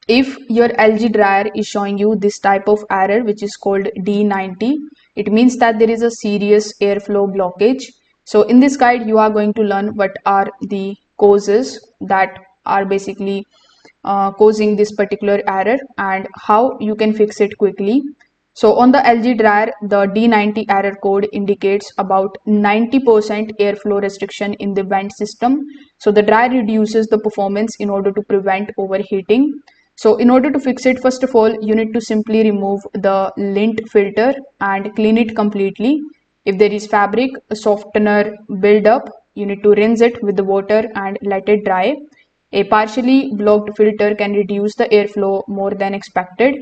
If your LG dryer is showing you this type of error, which is called D90, it means that there is a serious airflow blockage. So in this guide, you are going to learn what are the causes that are basically causing this particular error and how you can fix it quickly. So on the LG dryer, the D90 error code indicates about 90% airflow restriction in the vent system. So the dryer reduces the performance in order to prevent overheating. So in order to fix it, first of all, you need to simply remove the lint filter and clean it completely. If there is fabric softener buildup, you need to rinse it with the water and let it dry. A partially blocked filter can reduce the airflow more than expected.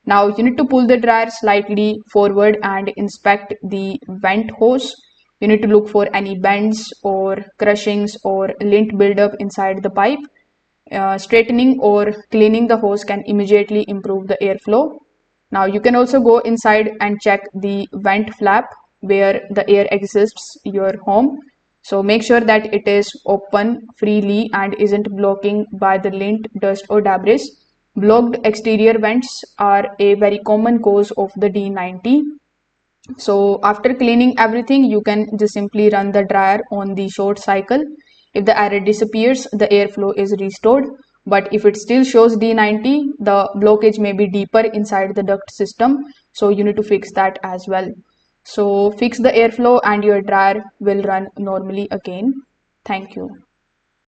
Now you need to pull the dryer slightly forward and inspect the vent hose. You need to look for any bends or crushings or lint buildup inside the pipe. Straightening or cleaning the hose can immediately improve the airflow. Now you can also go inside and check the vent flap where the air exits your home. So make sure that it is open freely and isn't blocking by the lint, dust or debris. Blocked exterior vents are a very common cause of the D90. So after cleaning everything, you can just simply run the dryer on the short cycle. If the error disappears, the airflow is restored. But if it still shows D90, the blockage may be deeper inside the duct system. So you need to fix that as well. So fix the airflow and your dryer will run normally again. Thank you.